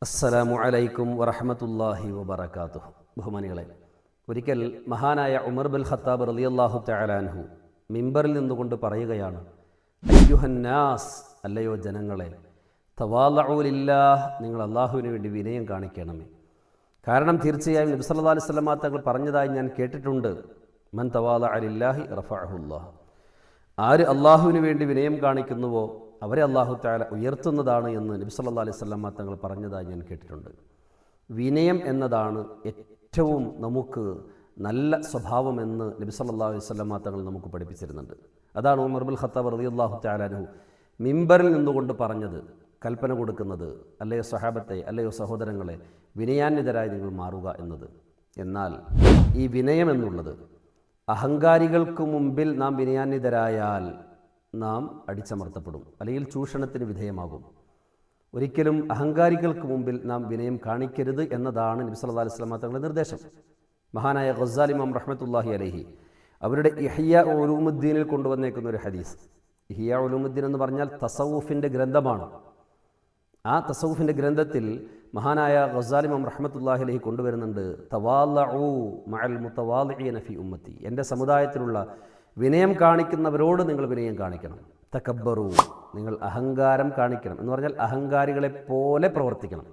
അസ്സലാമു അലൈക്കും വറഹ്മത്തുള്ളാഹി വബറകാതുഹു. ബഹുമാനികളെ, ഒരിക്കൽ മഹാനായ ഉമർ ബിൻ ഖത്താബ് റളിയല്ലാഹു തആല അൻഹു മിമ്പറിൽ നിന്നുകൊണ്ട് പറയുകയാണ്, അയ്യുഹന്നാസ്, അല്ലയോ ജനങ്ങളെ, തവാളഉ ലില്ലാഹ്, നിങ്ങൾ അള്ളാഹുവിന് വേണ്ടി വിനയം കാണിക്കണമേ. കാരണം തീർച്ചയായും നബി സല്ലല്ലാഹു അലൈഹി വസല്ലം തങ്ങൾ പറഞ്ഞതായി ഞാൻ കേട്ടിട്ടുണ്ട്, മൻ തവാളഅ ലില്ലാഹി റഫഅഹുല്ലാഹ്, ആര് അള്ളാഹുവിന് വേണ്ടി വിനയം കാണിക്കുന്നുവോ അവരെ അള്ളാഹു തആല ഉയർത്തുന്നതാണ് എന്ന് നബി സല്ലല്ലാഹു അലൈഹി വസല്ലം തങ്ങൾ പറഞ്ഞതായി ഞാൻ കേട്ടിട്ടുണ്ട്. വിനയം എന്നതാണ് ഏറ്റവും നമുക്ക് നല്ല സ്വഭാവമെന്ന് നബി സല്ലല്ലാഹു അലൈഹി വസല്ലം തങ്ങൾ നമുക്ക് പഠിപ്പിച്ചിരുന്നുണ്ട്. അതാണ് ഉമർ ബിൻ ഖത്താബ് റളിയല്ലാഹു തആല അൻഹു മിമ്പറിൽ നിന്നുകൊണ്ട് പറഞ്ഞത്, കൽപ്പന കൊടുക്കുന്നത്, അല്ലയോ സഹാബത്തെ, അല്ലയോ സഹോദരങ്ങളെ, വിനയാന്വിതരായി നിങ്ങൾ മാറുക എന്നത്. എന്നാൽ ഈ വിനയം എന്നുള്ളത് അഹങ്കാരികൾക്ക് മുമ്പിൽ നാം വിനയാന്വിതരായാൽ നാം അടിച്ചമർത്തപ്പെടും, അല്ലെങ്കിൽ ചൂഷണത്തിന് വിധേയമാകും. ഒരിക്കലും അഹങ്കാരികൾക്ക് മുമ്പിൽ നാം വിനയം കാണിക്കരുത് എന്നതാണ് നബി സല്ലല്ലാഹു അലൈഹി വസല്ലം തങ്ങളുടെ നിർദ്ദേശം. മഹാനായ ഗസ്സാലി ഇമാം റഹ്മത്തുള്ളാഹി അലൈഹി അവരുടെ ഇഹ്യാ ഉലൂമുദ്ദീനിൽ കൊണ്ടുവന്നേക്കുന്ന ഒരു ഹദീസ്. ഇഹ്യാ ഉലൂമുദ്ദീൻ എന്ന് പറഞ്ഞാൽ തസവുഫിൻ്റെ ഗ്രന്ഥമാണ്. ആ തസവുഫിൻ്റെ ഗ്രന്ഥത്തിൽ മഹാനായ ഗസ്സാലി ഇമാം റഹ്മത്തുള്ളാഹി അലൈഹി കൊണ്ടുവരുന്നുണ്ട്, തവാളഉ മഅൽ മുതവാളിഈന ഫി ഉമ്മത്തി, എൻ്റെ സമുദായത്തിലുള്ള വിനയം കാണിക്കുന്നവരോട് നിങ്ങൾ വിനയം കാണിക്കണം. തകബ്ബറു, നിങ്ങൾ അഹങ്കാരം കാണിക്കണം എന്ന് പറഞ്ഞാൽ അഹങ്കാരികളെ പോലെ പ്രവർത്തിക്കണം.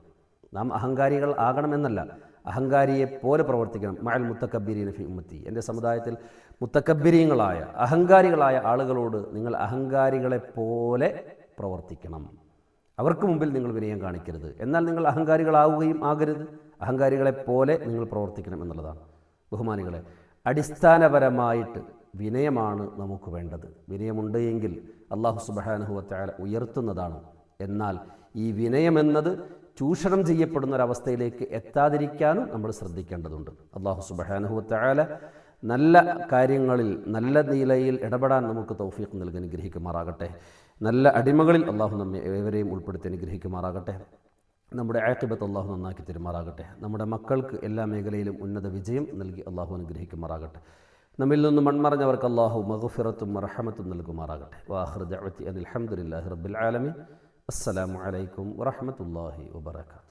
നാം അഹങ്കാരികൾ ആകണമെന്നല്ല, അഹങ്കാരിയെ പോലെ പ്രവർത്തിക്കണം. മഅൽ മുത്തക്കബ്ബിരീന ഫി ഉമ്മത്തി, എൻ്റെ സമുദായത്തിൽ മുത്തക്കബ്ബിരീങ്ങളായ അഹങ്കാരികളായ ആളുകളോട് നിങ്ങൾ അഹങ്കാരികളെ പോലെ പ്രവർത്തിക്കണം. അവർക്ക് മുമ്പിൽ നിങ്ങൾ വിനയം കാണിക്കരുത്. എന്നാൽ നിങ്ങൾ അഹങ്കാരികളാവുകയും ആകരുത്, അഹങ്കാരികളെപ്പോലെ നിങ്ങൾ പ്രവർത്തിക്കണം എന്നുള്ളതാണ്. ബഹുമാനികളെ, അടിസ്ഥാനപരമായിട്ട് വിനയമാണ് നമുക്ക് വേണ്ടത്. വിനയമുണ്ട് എങ്കിൽ അല്ലാഹു സുബ്ഹാനഹു വ തആല ഉയർത്തുന്നതാണ്. എന്നാൽ ഈ വിനയമെന്നത് ചൂഷണം ചെയ്യപ്പെടുന്ന ഒരവസ്ഥയിലേക്ക് എത്താതിരിക്കാനും നമ്മൾ ശ്രദ്ധിക്കേണ്ടതുണ്ട്. അല്ലാഹു സുബ്ഹാനഹു വ തആല നല്ല കാര്യങ്ങളിൽ നല്ല നിലയിൽ ഇടപെടാൻ നമുക്ക് തൗഫീഖ് നൽകി അനുഗ്രഹിക്കുമാറാകട്ടെ. നല്ല അടിമകളിൽ അല്ലാഹു നമ്മെ ഏവരെയും ഉൾപ്പെടുത്തി അനുഗ്രഹിക്കുമാറാകട്ടെ. നമ്മുടെ ആഖിബത്ത് അല്ലാഹു നന്നാക്കി തരുമാറാകട്ടെ. നമ്മുടെ മക്കൾക്ക് എല്ലാ മേഖലയിലും ഉന്നത വിജയം നൽകി അല്ലാഹു അനുഗ്രഹിക്കുമാറാകട്ടെ. നമ്മിൽ നിന്ന് മൺമറഞ്ഞവർക്ക് അല്ലാഹു മഗ്ഫിറത്തും റഹ്മത്തും നൽകുമാറാകട്ടെ. വആഖിറു ദഅവതി അനിൽ ഹംദുലില്ലാഹി റബ്ബിൽ ആലമീൻ. അസ്സലാമു അലൈക്കും വറഹ്മത്തുള്ളാഹി വബറകാതുഹു.